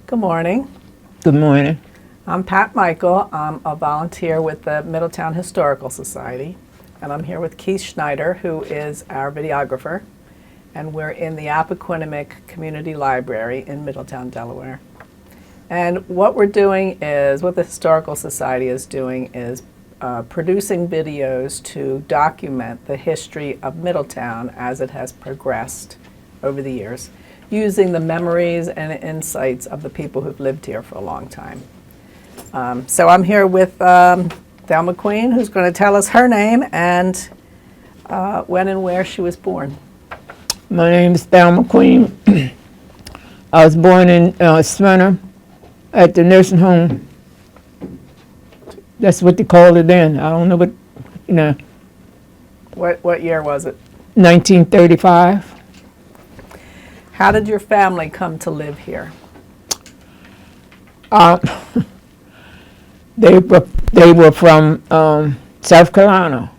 Good morning. Good morning. I'm Pat Michael. I'm a volunteer with the Middletown Historical Society, and I'm here with Keith Schneider, who is our videographer, and we're in the Appoquinimink Community Library in Middletown, Delaware. And what we're doing is, what the Historical Society is doing is producing videos to document the history of Middletown as it has progressed over the years, using the memories and insights of the people who've lived here for a long time. So I'm here with Thelma Queen, who's going to tell us her name and when and where she was born. My name is Thelma Queen. I was born in Smyrna at the nursing home. That's what they called it then. I don't know What year was it? 1935. How did your family come to live here? They were from South Carolina,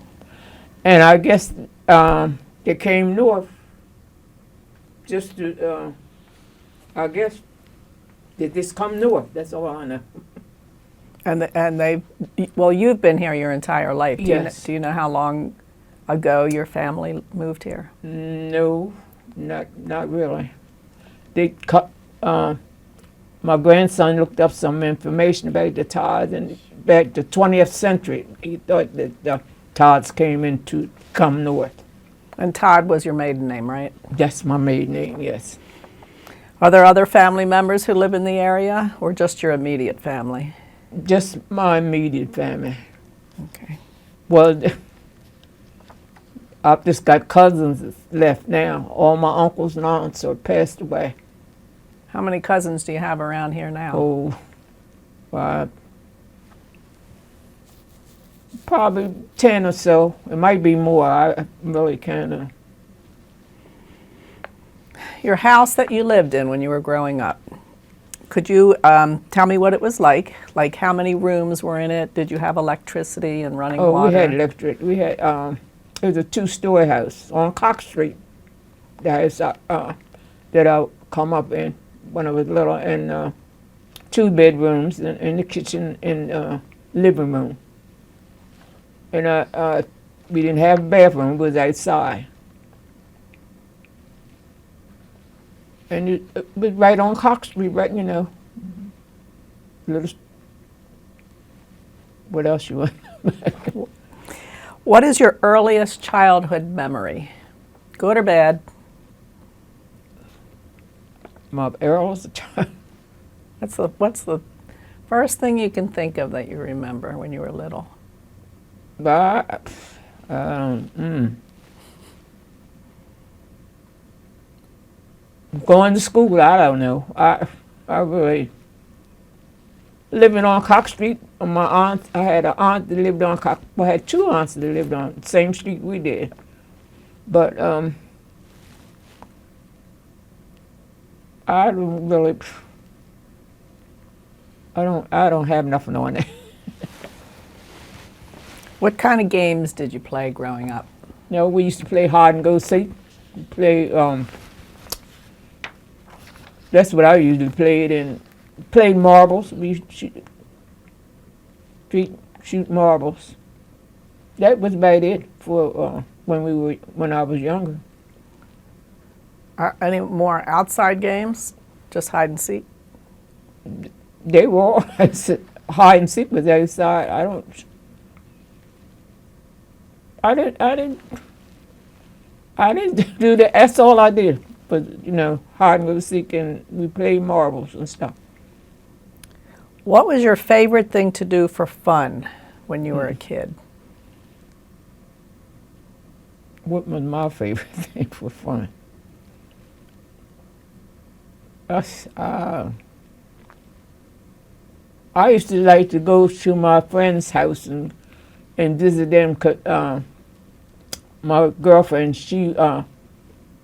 and I guess they came north just to. I guess they just come north. That's all I know. Well, you've been here your entire life. Yes. Do you know how long ago your family moved here? No, not really. My grandson looked up some information about the Todds, and back the 20th century, he thought that the Todds come north. And Todd was your maiden name, right? That's my maiden name, yes. Are there other family members who live in the area, or just your immediate family? Just my immediate family. Okay. Well, I've just got cousins left now. All my uncles and aunts are passed away. How many cousins do you have around here now? Oh, well, probably 10 or so. It might be more. I really can't. Your house that you lived in when you were growing up, could you tell me what it was like? Like how many rooms were in it? Did you have electricity and running water? Oh, we had electric. We had, it was a two-story house on Cox Street. The house that I come up in when I was little, and 2 bedrooms in the kitchen and living room. And we didn't have a bathroom, it was outside. And it was right on Cox Street, right, little. What else you want? What is your earliest childhood memory? Good or bad? My earliest child. What's the first thing you can think of that you remember when you were little? Going to school, I don't know. I really living on Cox Street. My aunt, I had an aunt that lived on Cox. Well, I had 2 aunts that lived on the same street we did. But I don't really. I don't have nothing on it. What kind of games did you play growing up? We used to play hide and go seek. Play. That's what I usually played, and played marbles. We shoot marbles. That was about it for when I was younger. Any more outside games? Just hide and seek? They were all hide and seek was outside. I didn't do that. That's all I did. But hide and go seek, and we played marbles and stuff. What was your favorite thing to do for fun when you were a kid? What was my favorite thing for fun? I used to like to go to my friend's house and visit them. My girlfriend, she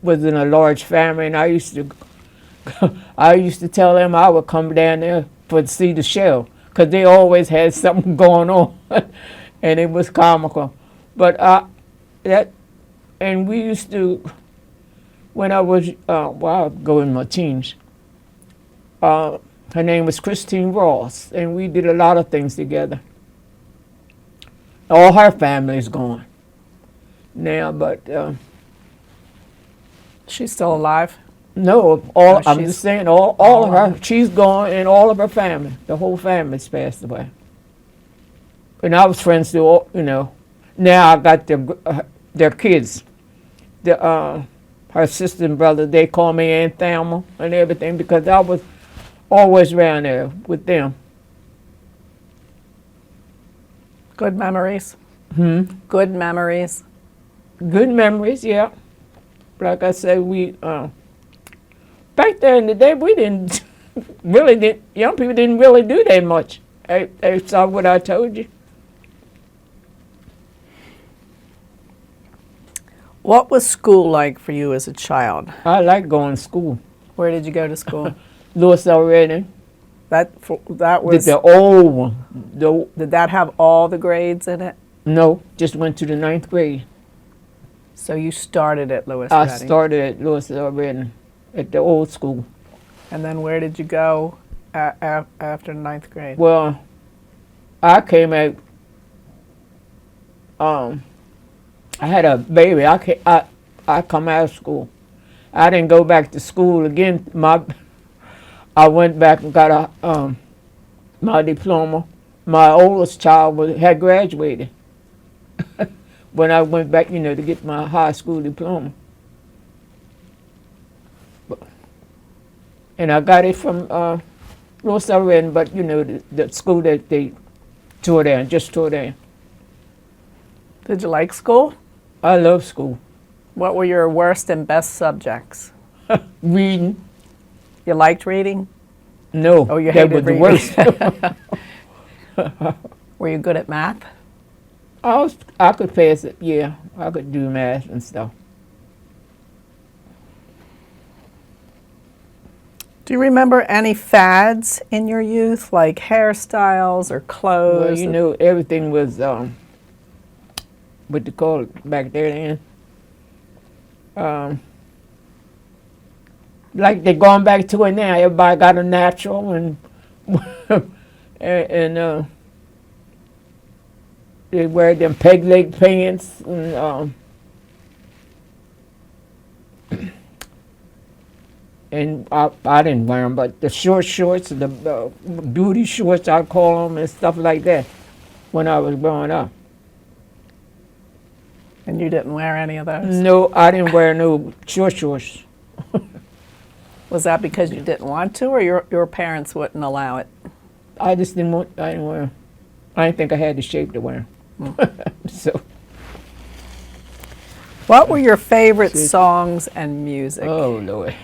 was in a large family, and I used to tell them I would come down there to see the show, because they always had something going on, and it was comical. But and we used to, when I was, I'd go in my teens, Her name was Christine Ross, and we did a lot of things together. All her family's gone now, but She's still alive? no, Oh, I'm she's just saying, all of her, she's gone, and all of her family, the whole family's passed away. And I was friends to all, now I got their kids. Her sister and brother, they call me Aunt Thelma and everything because I was always around there with them. Good memories? Hmm. Good memories? Good memories, yeah. Like I said, we back there in the day, we didn't young people didn't really do that much. I saw what I told you. What was school like for you as a child? I like going to school. Where did you go to school? Louis already. That Did was. the old one. Did that have all the grades in it? No, just went to the 9th grade. So you started at Lewis I Reading. started at Louis already at the old school. And then where did you go after 9th grade? Well, I came out. I had a baby. I come out of school. I didn't go back to school again. I went back and got my diploma. My oldest child had graduated when I went back, to get my high school diploma. And I got it from Louis Reading, but the school that they tore down, just tore down. Did you like school? I love school. What were your worst and best subjects? Reading. You liked reading? No, Oh, you that hated was reading. the worst. Were you good at math? I could pass it, yeah. I could do math and stuff. Do you remember any fads in your youth, like hairstyles or clothes? Well, everything was, what they call it back there then. Like they're going back to it now. Everybody got a natural and and they wear them peg leg pants and I didn't wear them, but the short shorts, the booty shorts I call them and stuff like that when I was growing up. And you didn't wear any of those? No, I didn't wear no short shorts. Was that because you didn't want to, or your parents wouldn't allow it? I just didn't want. I didn't wear 'em. I didn't think I had the shape to wear 'em. So. What were your favorite songs and music? Oh Lord.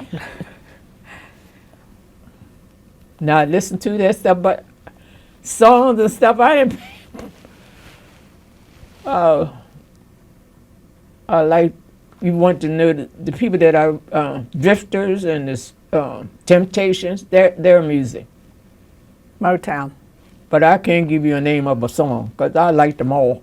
Now I listen to that stuff, but songs and stuff I didn't. Oh. I like. You want to know the people that are drifters and the Temptations, their music. Motown. But I can't give you a name of a song because I like them all.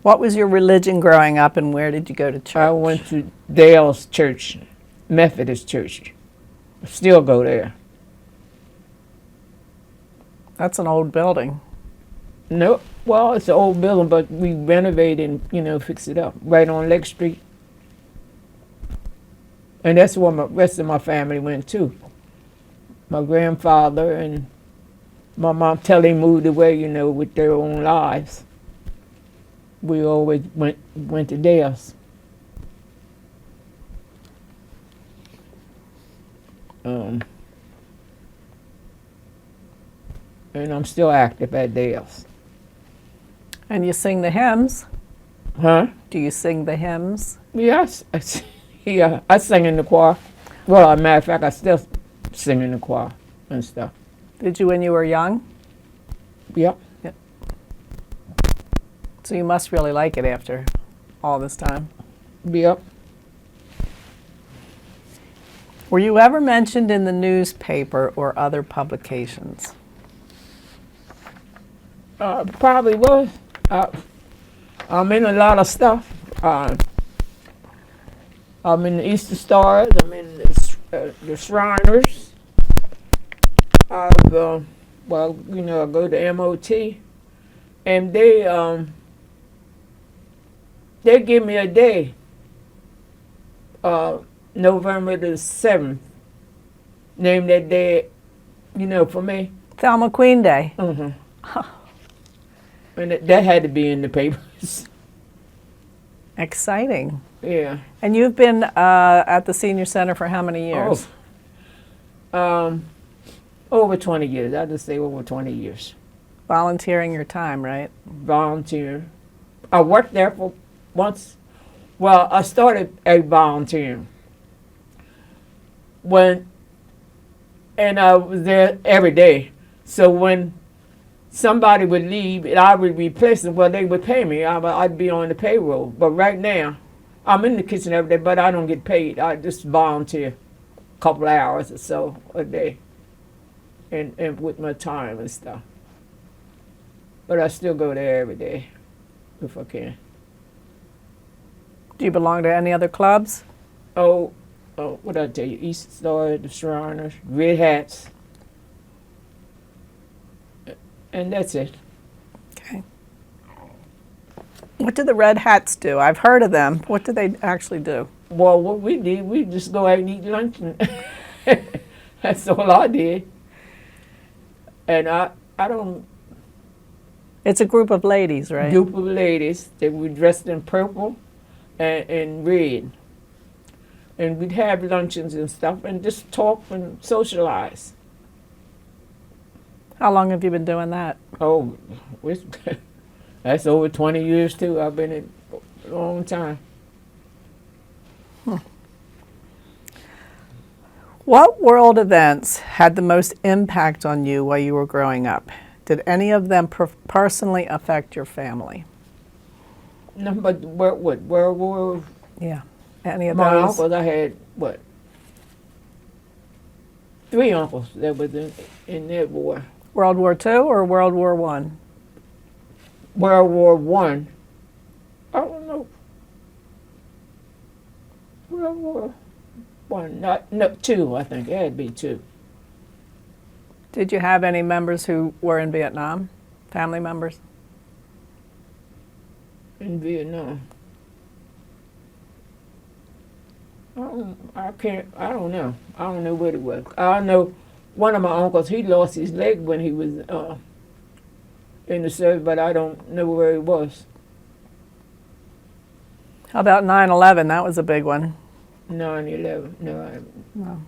What was your religion growing up, and where did you go to church? I went to Dale's church, Methodist church. Still go there. That's an old building. No, well, it's an old building, but we renovated and, fixed it up right on Lake Street. And that's where the rest of my family went to. My grandfather and my mom till they moved away, with their own lives. We always went to theirs. And I'm still active at theirs. And you sing the hymns? Huh? Do you sing the hymns? Yes. Yeah, I sing in the choir. Well, as a matter of fact, I still sing in the choir and stuff. Did you when you were young? Yep. So you must really like it after all this time. Yep. Were you ever mentioned in the newspaper or other publications? Probably was. I'm in a lot of stuff. I'm in the Easter Stars. I'm in the Shriners. I've, well, you know, I go to MOT, and they give me a day, November the 7th, name that day, you know, for me. Thelma Queen Day. Mm-hmm. And that had to be in the papers. Exciting. Yeah. And you've been at the senior center for how many years? Over 20 years. I'll just say over 20 years. Volunteering your time, right? Volunteer. I worked there for once. Well, I started a volunteering and I was there every day. So when somebody would leave and I would replace them, well, they would pay me. I'd be on the payroll. But right now, I'm in the kitchen every day, but I don't get paid. I just volunteer a couple hours or so a day, and with my time and stuff. But I still go there every day if I can. Do you belong to any other clubs? Oh, what did I tell you? East Star, the Shriners, Red Hats, and that's it. Okay. What do the Red Hats do? I've heard of them. What do they actually do? Well, what we did, we just go out and eat lunch, and that's all I did. And I don't. It's a group of ladies, right? Group of ladies. They were dressed in purple and red. And we'd have luncheons and stuff and just talk and socialize. How long have you been doing that? Oh, that's over 20 years too. I've been in a long time. What world events had the most impact on you while you were growing up? Did any of them personally affect your family? No, but what? World War? Yeah. Any of My those? uncles, I had, what? 3 uncles that was in that war. World War II or World War One? World War One. I don't know. World War One, no, 2. I think it had to be 2. Did you have any members who were in Vietnam? Family members? In Vietnam. I don't know. I don't know what it was. I know one of my uncles, he lost his leg when he was in the service, but I don't know where he was. How about 9/11? That was a big one. 9/11. No, I haven't. No.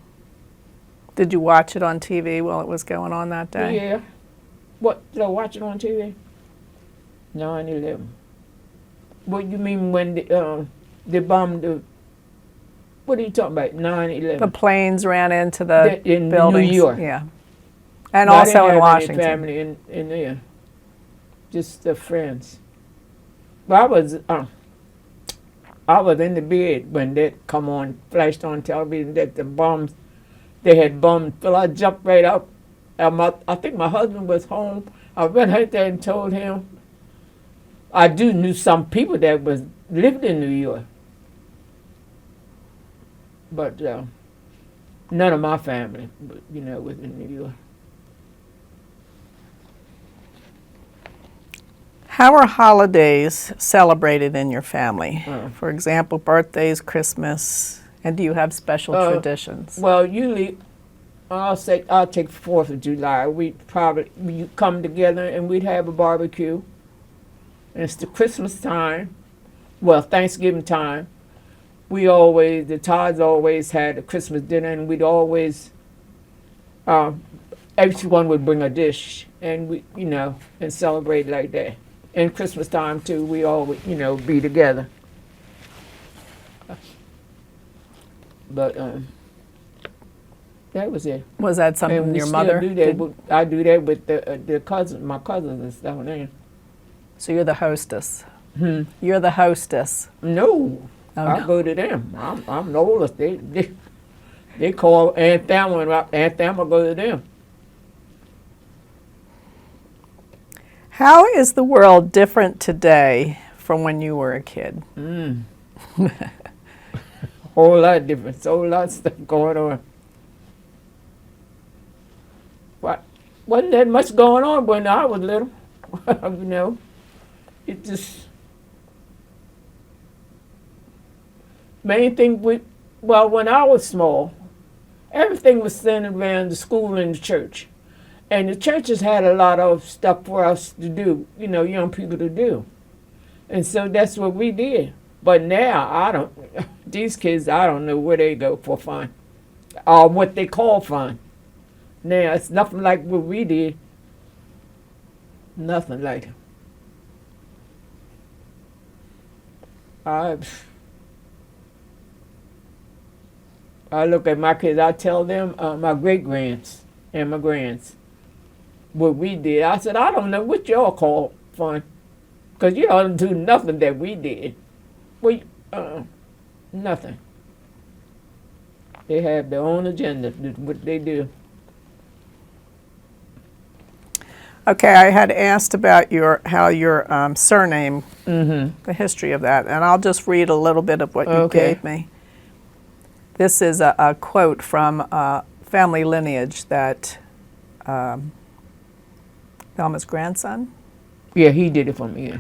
Did you watch it on TV while it was going on that day? Yeah. What? Did I watch it on TV? 9/11. What you mean when they bombed the? What are you talking about? 9/11. The planes ran into the in buildings. New York. Yeah. And No, I also didn't in have Washington. any family in there. Just the friends. But I was in the bed when that come on, flashed on television that the bombs, they had bombed. Well, I jumped right up. I think my husband was home. I went out there and told him. I knew some people that lived in New York. But none of my family, was in New York. How are holidays celebrated in your family? Uh. For example, birthdays, Christmas, and do you have special traditions? Well, usually I'll take 4th of July. We come together and we'd have a barbecue. And it's the Christmas time, well, Thanksgiving time. The Todds always had a Christmas dinner, and we'd always, everyone would bring a dish, and we, and celebrate like that. And Christmas time too, we always, be together. But that was it. Was that something And we your still mother do that. did? I do that with my cousins and stuff now. So you're the hostess. Hmm. You're the hostess. No. Oh, I no. go to them. I'm the oldest. They call Aunt Thelma, and Aunt Thelma go to them. How is the world different today from when you were a kid? whole lot different, whole lot of stuff going on. What? Wasn't that much going on when I was little, you know. It just main thing when I was small, everything was centered around the school and the church. And the churches had a lot of stuff for us to do, you know, young people to do. And so that's what we did. But now, these kids, I don't know where they go for fun, or what they call fun. Now, it's nothing like what we did. Nothing like it. I look at my kids, I tell them, my great-grands and my grands, what we did. I said, I don't know what y'all call fun, because you don't do nothing that we did. Nothing. They have their own agenda, what they do. Okay, I had asked about how your surname, the history of that, and I'll just read a little bit of what you gave me. This is a quote from family lineage that Thelma's grandson? Yeah, he did it for me, yeah.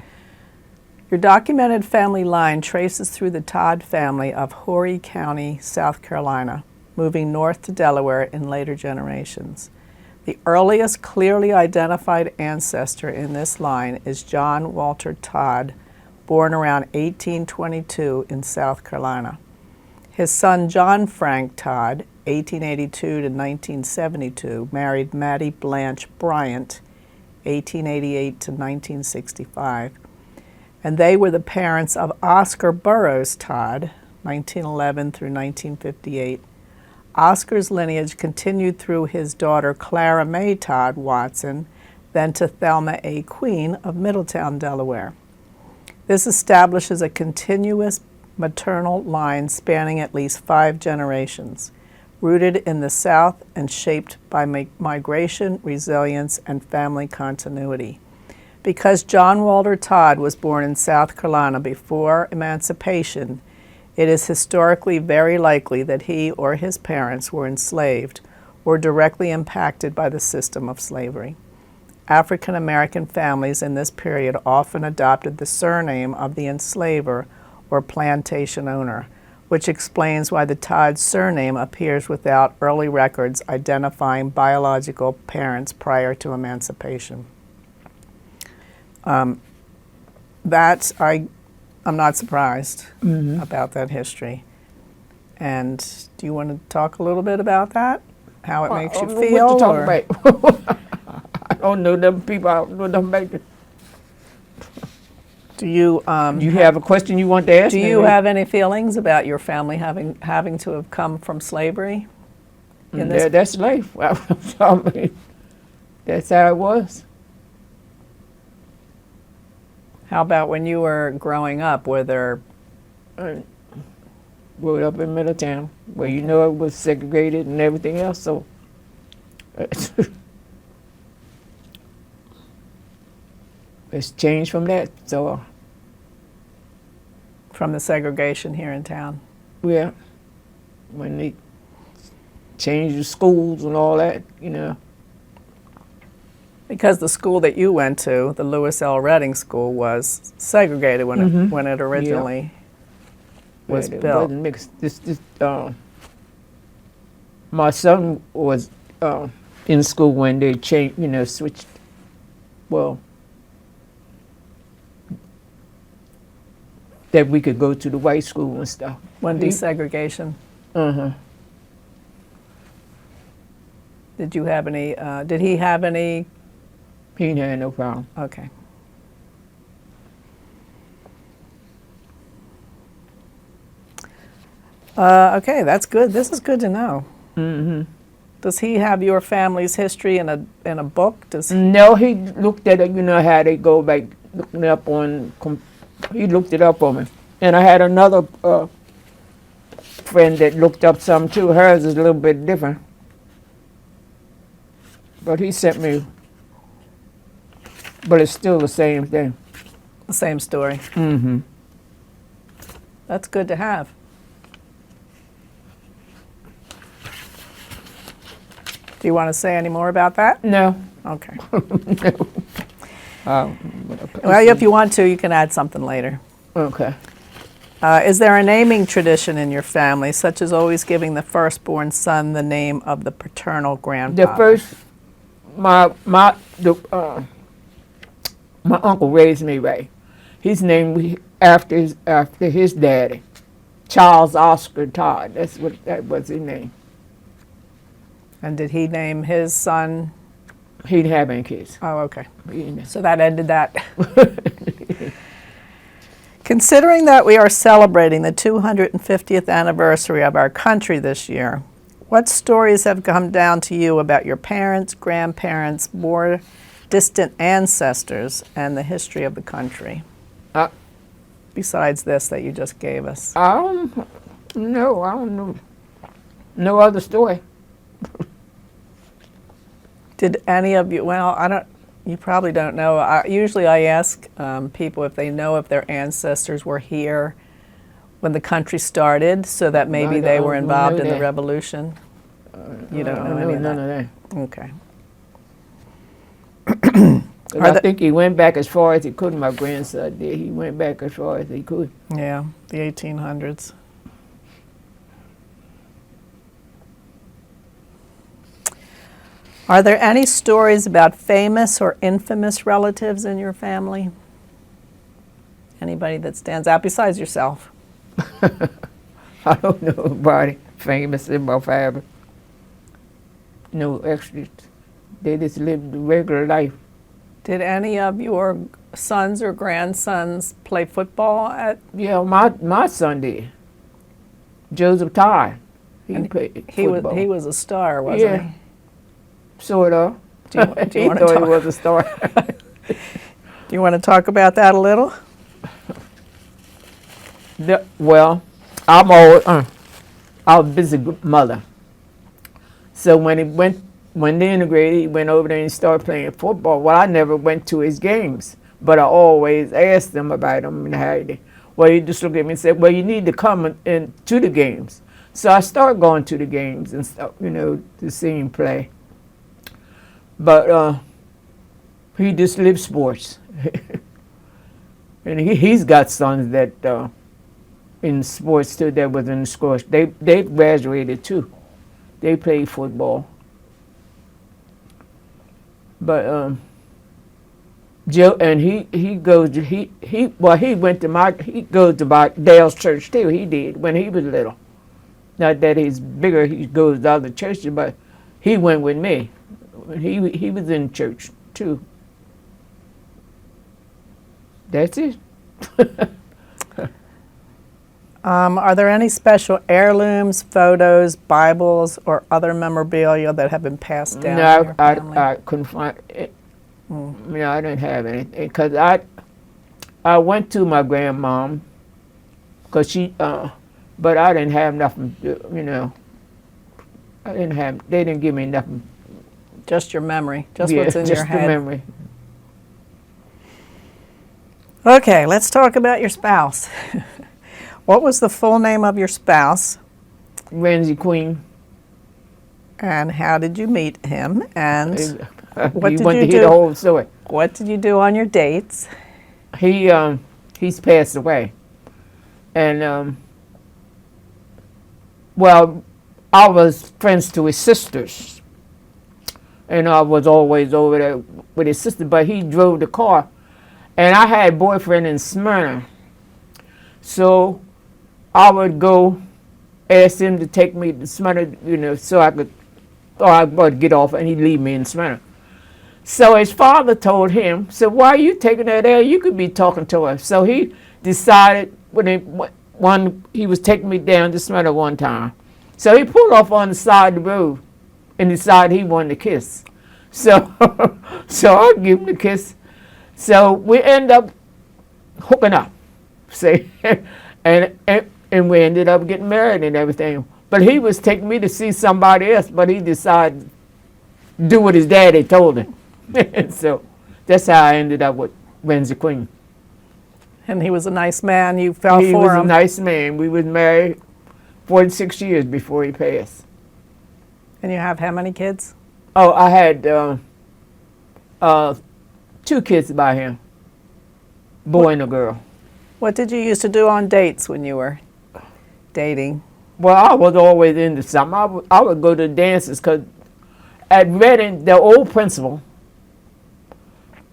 Your documented family line traces through the Todd family of Horry County, South Carolina, moving north to Delaware in later generations. The earliest clearly identified ancestor in this line is John Walter Todd, born around 1822 in South Carolina. His son John Frank Todd, 1882 to 1972, married Mattie Blanche Bryant, 1888 to 1965. And they were the parents of Oscar Burroughs Todd, 1911 through 1958. Oscar's lineage continued through his daughter Clara May Todd Watson, then to Thelma A. Queen of Middletown, Delaware. This establishes a continuous maternal line spanning at least 5 generations, rooted in the South and shaped by migration, resilience, and family continuity. Because John Walter Todd was born in South Carolina before emancipation, it is historically very likely that he or his parents were enslaved or directly impacted by the system of slavery. African American families in this period often adopted the surname of the enslaver or plantation owner, which explains why the Todd surname appears without early records identifying biological parents prior to emancipation. I'm not surprised about that history. And do you want to talk a little bit about that? How it makes you feel? What you talking about? I don't know them people. I don't know them babies. Do you You have a question you want to ask do me? you have any feelings about your family having to have come from slavery? That's life. I mean, that's how it was. How about when you were growing up? Were there Grew up in Middletown, where you know it was segregated and everything else. So it's changed from that. So from the segregation here in town? yeah, when they changed the schools and all that, you know. Because the school that you went to, the Lewis L. Redding School, was segregated when it originally was It built. wasn't mixed. My son was in school when they changed, you know, switched. Well, that we could go to the white school and stuff. When desegregation. Did you have any? Did he have any? He didn't have no problem. Okay. Okay, that's good. This is good to know. Does he have your family's history in a book? Does he? No, he looked at it. You know how they go back looking up on. He looked it up on me, and I had another friend that looked up some too. Hers is a little bit different, but he sent me. But it's still the same thing. The same story. That's good to have. Do you want to say any more about that? No. Okay. No. Well, if you want to, you can add something later. Okay. Is there a naming tradition in your family, such as always giving the firstborn son the name of the paternal grandfather? The first, my uncle raised me right. He's named after his daddy, Charles Oscar Todd. That was his name. And did he name his son? He didn't have any kids. Oh, okay. He didn't. So that ended that. Considering that we are celebrating the 250th anniversary of our country this year, what stories have come down to you about your parents, grandparents, more distant ancestors, and the history of the country? Besides this that you just gave us. I don't know. No other story. Did any of you, well, you probably don't know. Usually I ask people if they know if their ancestors were here when the country started, so that maybe they were involved in the revolution. You don't know any of that? None of that. Okay. 'Cause I think he went back as far as he could. My grandson did. He went back as far as he could. Yeah, the 1800s. Are there any stories about famous or infamous relatives in your family? Anybody that stands out besides yourself? I don't know anybody famous in my family. No extras. They just lived a regular life. Did any of your sons or grandsons play football at? Yeah, my son did. Joseph Todd. He played football. He was a star, wasn't he? Sort of. Do you He want to thought talk? he was a star. Do you want to talk about that a little? Well, I was a busy mother. So when they integrated, he went over there and started playing football. Well, I never went to his games, but I always asked them about him and how he did. Well, he just looked at me and said, well, you need to come in to the games. So I started going to the games and stuff, to see him play. But he just lived sports. And he's got sons that in sports too, that was in the schools. They graduated too. They played football. But Joe, and he goes he goes to Dale's church too. He did when he was little. Not that he's bigger, he goes to other churches, but he went with me. He was in church too. That's it. Are there any special heirlooms, photos, Bibles, or other memorabilia that have been passed down in your family? I couldn't find it. No, I didn't have anything because I went to my grandmom because but I didn't have nothing. They didn't give me nothing. Just your memory, just what's in your head. Just the memory. Okay, let's talk about your spouse. What was the full name of your spouse? Thelma Queen. And how did you meet him? And what did want you to do? hear the whole story. What did you do on your dates? He's passed away, and well, I was friends to his sisters, and I was always over there with his sister. But he drove the car, and I had a boyfriend in Smyrna, so I would go ask him to take me to Smyrna, so I could, or I would get off and he'd leave me in Smyrna. So his father told him, said, why are you taking her there? You could be talking to her. So he decided he was taking me down to Smyrna one time. So he pulled off on the side of the road and decided he wanted to kiss. So I give him the kiss. So we end up hooking up, see, and we ended up getting married and everything. But he was taking me to see somebody else, but he decided to do what his daddy told him. So that's how I ended up with Thelma Queen. And he was a nice man. You fell for him. He was a nice man. We was married 46 years before he passed. And you have how many kids? Oh, I had two kids by him, boy and a girl. What did you used to do on dates when you were dating? Well, I was always into something. I would go to dances because at Reading, the old principal,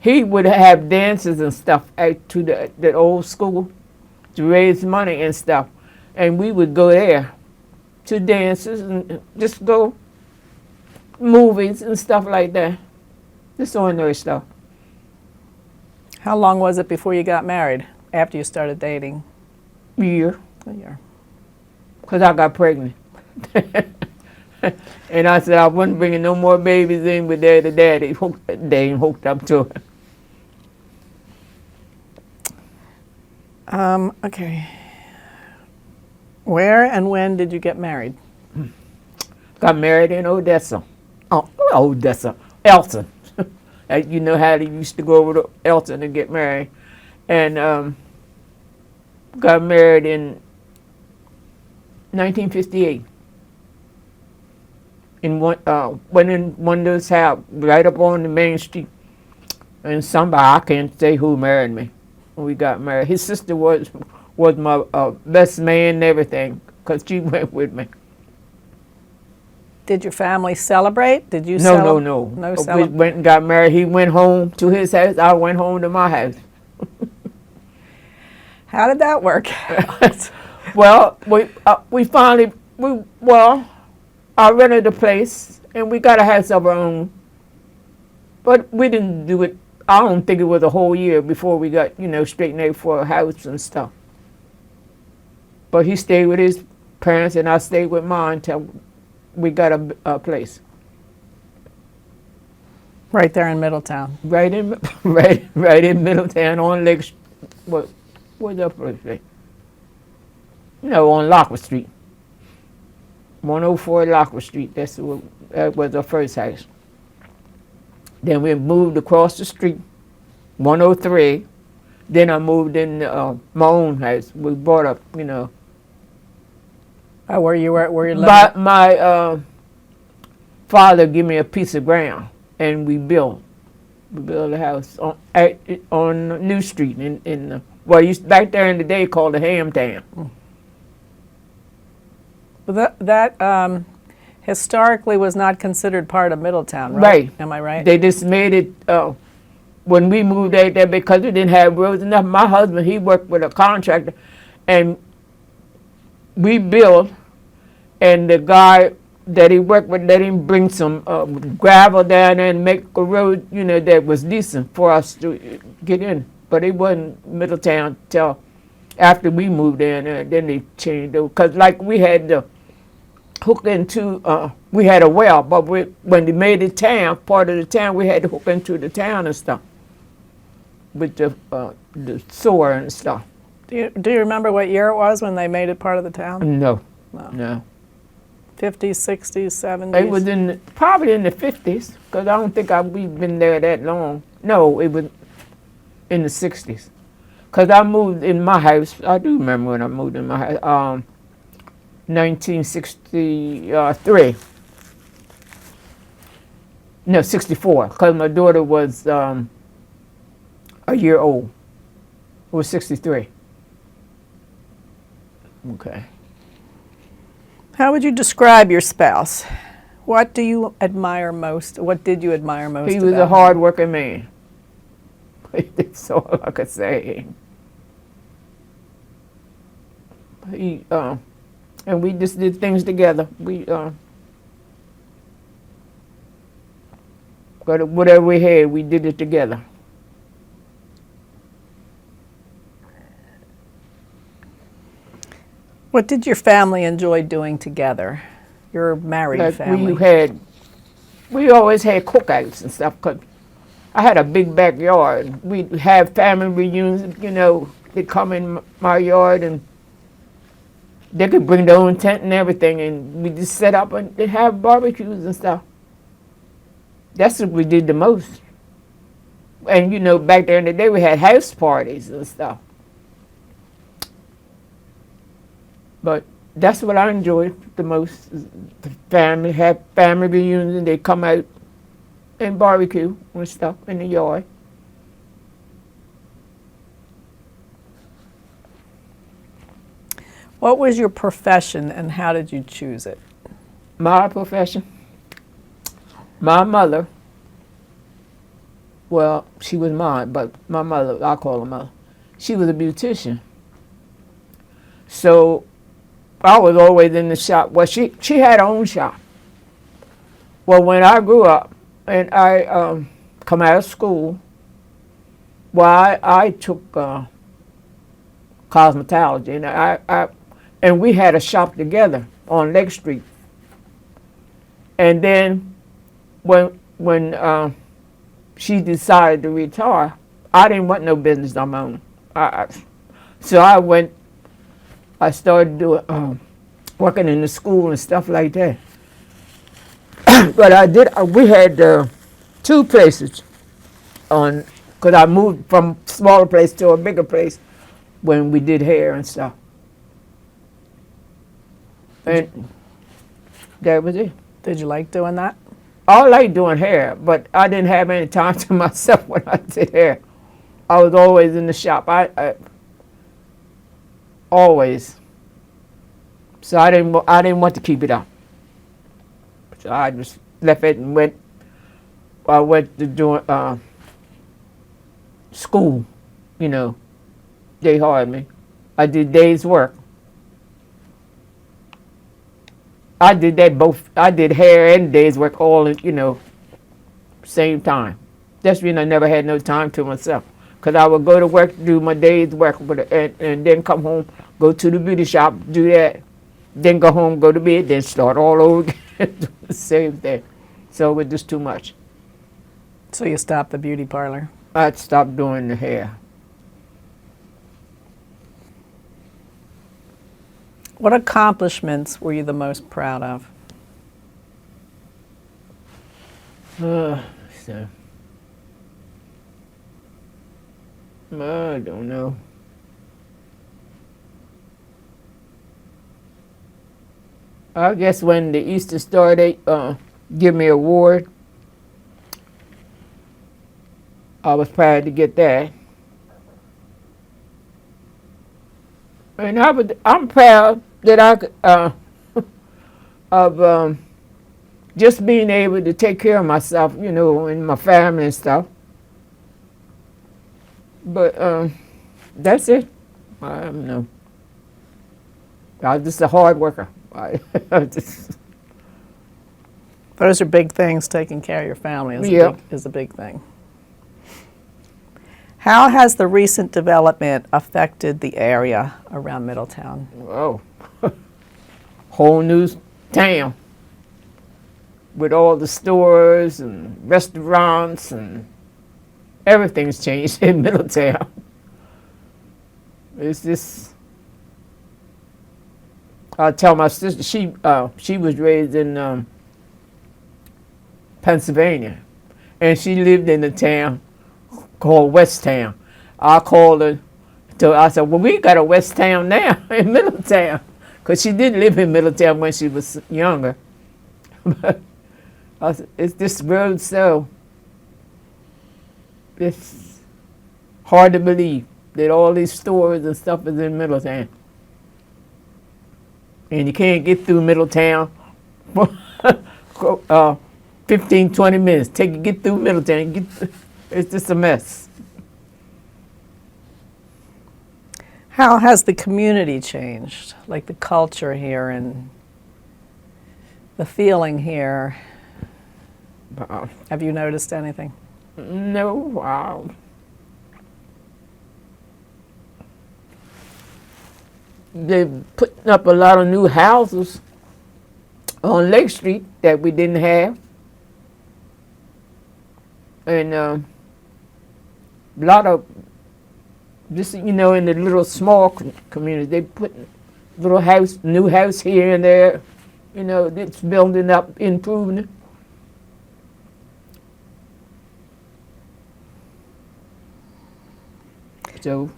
he would have dances and stuff to the old school to raise money and stuff. And we would go there to dances and just go movies and stuff like that. Just ordinary stuff. How long was it before you got married? After you started dating? Year. A year. Because I got pregnant. And I said I wasn't bringing no more babies in with daddy. They ain't hooked up to it. Okay. Where and when did you get married? Got married in Odessa. Oh, Odessa. Elton. You know how they used to go over to Elton to get married. And got married in 1958. Went in one of those houses right up on the main street. And somebody, I can't say who married me when we got married. His sister was my best man and everything because she went with me. Did your family celebrate? Did you No. No We went and got married. He went home to his house. I went home to my house. How did that work out? Well, we finally, I rented a place and we got a house of our own. But we didn't do it, I don't think it was a whole year before we got, straightened out for a house and stuff. But he stayed with his parents and I stayed with mine till we got a place. Right there in Middletown. Right in Middletown on Lake, what's that place? On Lockwood Street. 104 Lockwood Street, that was our first house. Then we moved across the street, 103. Then I moved in my own house. We bought up, Oh, where you living? My father gave me a piece of ground, and we built a house on New Street in back there in the day called the Ham Town. Well, that historically was not considered part of Middletown, right? Right. Am I right? They just made it when we moved out there because we didn't have roads enough. My husband, he worked with a contractor, and we built, and the guy that he worked with let him bring some gravel down there and make a road, that was decent for us to get in. But it wasn't Middletown till after we moved in, then they changed it. Because like we had to hook into, we had a well, but when they made the town, part of the town, we had to hook into the town and stuff with the sewer and stuff. Do you remember what year it was when they made it part of the town? No. 50s, 60s, 70s? It was probably in the 50s, because I don't think we've been there that long. No, it was in the 60s. Because I moved in my house, I do remember when I moved in my house, 1963. No, 64, because my daughter was a year old. It was 63. Okay. How would you describe your spouse? What do you admire most? What did you admire most He was about a hard-working man. That's all I could say. And we just did things together. Whatever we had, we did it together. What did your family enjoy doing together? Your married family. We always had cookouts and stuff. 'Cause I had a big backyard. We'd have family reunions. They'd come in my yard and they could bring their own tent and everything, and we just set up and they'd have barbecues and stuff. That's what we did the most. And back there in the day, we had house parties and stuff. But that's what I enjoyed the most. Is the family, have family reunions, and they come out and barbecue and stuff in the yard. What was your profession and how did you choose it? My profession, my mother, well, she was mine, but my mother, I call her mother, she was a beautician. So I was always in the shop. Well, she had her own shop. Well, when I grew up and I come out of school, well, I took cosmetology, and and we had a shop together on Lake Street. And then when she decided to retire, I didn't want no business on my own. So I started doing working in the school and stuff like that. But we had 2 places because I moved from smaller place to a bigger place when we did hair and stuff. And that was it. Did you like doing that? I liked doing hair, but I didn't have any time to myself when I did hair. I was always in the shop. I always. So I didn't want to keep it up. So I just left it and I went to doing school. You know, they hired me. I did days work. I did that both. I did hair and days work all in, same time. That's when I never had no time to myself. Because I would go to work, do my day's work, and then come home, go to the beauty shop, do that, then go home, go to bed, then start all over again, do the same thing. So it was just too much. So you stopped the beauty parlor? I'd stop doing the hair. What accomplishments were you the most proud of? So, I don't know. I guess when the Easter Star, they give me an award. I was proud to get that. And I'm proud that I could, of just being able to take care of myself, and my family and stuff. But that's it. I don't know. I was just a hard worker. Those are big things. Taking care of your family is a big thing. How has the recent development affected the area around Middletown? Oh, whole new town with all the stores and restaurants and everything's changed in Middletown. It's just, I tell my sister, she was raised in Pennsylvania, and she lived in a town called West Town. I called her, I said, well, we got a West Town now in Middletown, because she did live in Middletown when she was younger. But I said, it's this road, so it's hard to believe that all these stores and stuff is in Middletown. And you can't get through Middletown for 15, 20 minutes. Get through Middletown. It's just a mess. How has the community changed? Like the culture here and the feeling here? Have you noticed anything? No, wow. They're putting up a lot of new houses on Lake Street that we didn't have. And a lot of, just, in the little small communities, they put new house here and there. It's building up, improving it. So,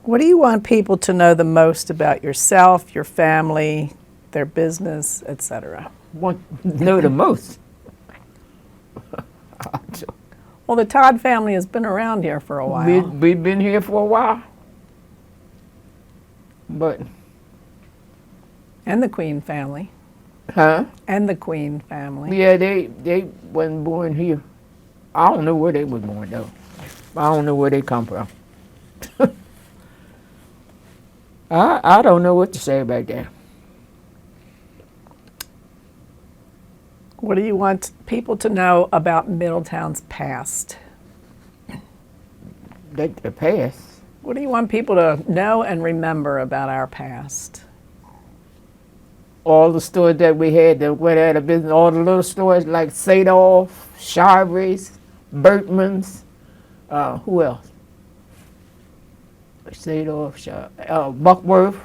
what do you want people to know the most about yourself, your family, their business, etc.? Want to know the most? Well, the Todd family has been around here for a while. We've been here for a while. But, And the Queen family. huh? And the Queen family. Yeah, they wasn't born here. I don't know where they was born though. I don't know where they come from. I don't know what to say about that. What do you want people to know about Middletown's past? The past. What do you want people to know and remember about our past? All the stores that we had that went out of business, all the little stores like Sadolf, Sharvey's, Bertman's, who else? Sadolf, Buckworth,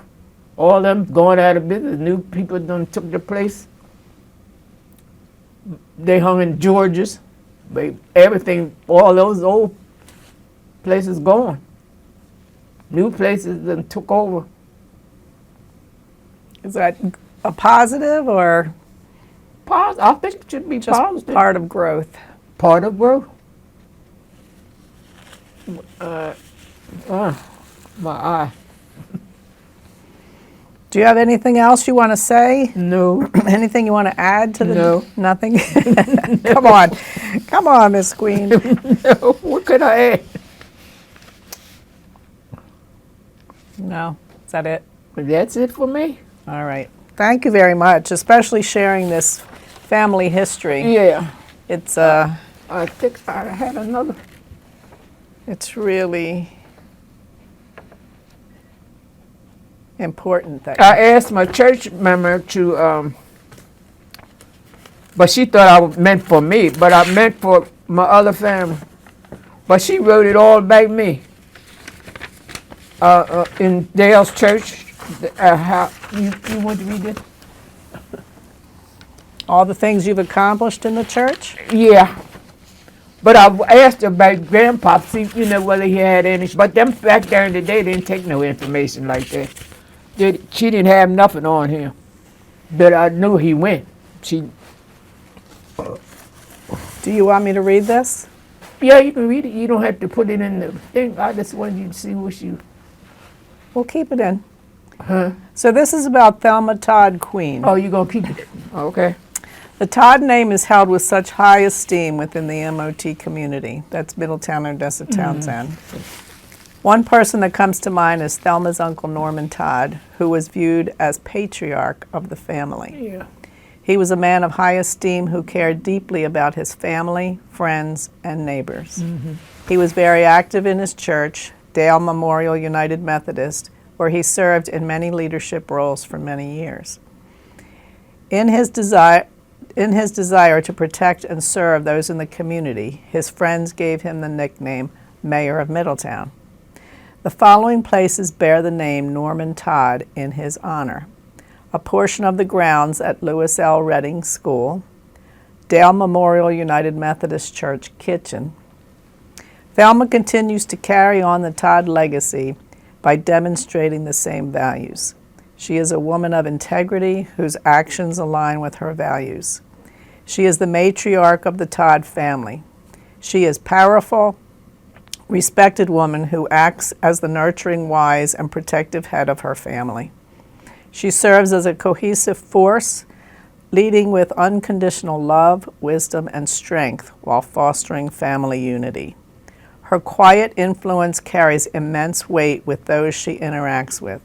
all them going out of business. New people done took the place. They hung in George's. Everything, all those old places gone. New places done took over. Is that a positive or I think it should be just positive. part of growth? Part of growth. My eye. Do you have anything else you want to say? No. Anything you want to add to the? No. Nothing? Come on, Miss Queen. No. What could I add? No, is that it? That's it for me. All right. Thank you very much, especially sharing this family history. Yeah. It's I think I had another. it's really important that I asked my church member to, but she thought I meant for me, but I meant for my other family. But she wrote it all back me. In Dale's church, how you want to read this? all the things you've accomplished in the church. Yeah. But I asked her about Grandpa, see, whether he had any. But them back there in the day didn't take no information like that. She didn't have nothing on him. But I knew he went. Do you want me to read this? Yeah, you can read it. You don't have to put it in the thing. I just wanted you to see what you. We'll keep it in. Huh? So this is about Thelma Todd Queen. Oh, you gonna keep it? Okay. The Todd name is held with such high esteem within the MOT community. That's Middletown, Odessa, Townsend. One person that comes to mind is Thelma's uncle Norman Todd, who was viewed as patriarch of the family. Yeah. He was a man of high esteem who cared deeply about his family, friends, and neighbors. He was very active in his church, Dale Memorial United Methodist, where he served in many leadership roles for many years. In his desire to protect and serve those in the community, his friends gave him the nickname Mayor of Middletown. The following places bear the name Norman Todd in his honor: a portion of the grounds at Lewis L. Redding School, Dale Memorial United Methodist Church kitchen. Thelma continues to carry on the Todd legacy by demonstrating the same values. She is a woman of integrity whose actions align with her values. She is the matriarch of the Todd family. She is powerful, respected woman who acts as the nurturing, wise, and protective head of her family. She serves as a cohesive force, leading with unconditional love, wisdom, and strength while fostering family unity. Her quiet influence carries immense weight with those she interacts with.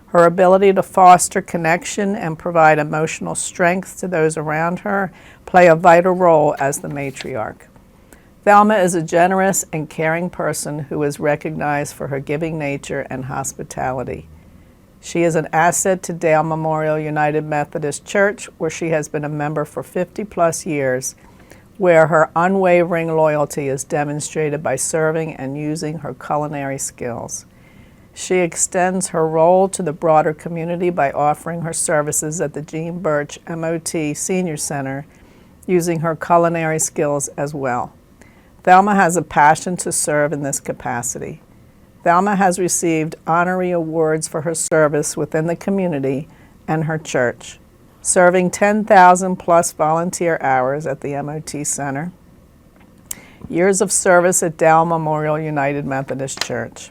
Her ability to foster connection and provide emotional strength to those around her play a vital role as the matriarch. Thelma is a generous and caring person who is recognized for her giving nature and hospitality. She is an asset to Dale Memorial United Methodist Church, where she has been a member for 50-plus years, where her unwavering loyalty is demonstrated by serving and using her culinary skills. She extends her role to the broader community by offering her services at the Gene Birch MOT Senior Center, using her culinary skills as well. Thelma has a passion to serve in this capacity. Thelma has received honorary awards for her service within the community and her church, serving 10,000 plus volunteer hours at the MOT Center, Years of service at Dow Memorial United Methodist Church.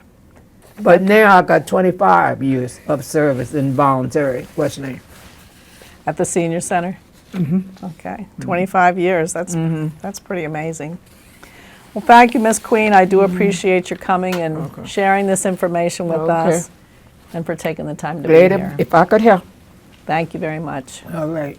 But now I got 25 years of service in voluntary. What's your name? At the senior center? Mm-hmm. Okay, 25 years, that's pretty amazing. Well, thank you, Ms. Queen. I do appreciate your coming and sharing this information with us and for taking the time to be Glad here. if I could help. Thank you very much. All right.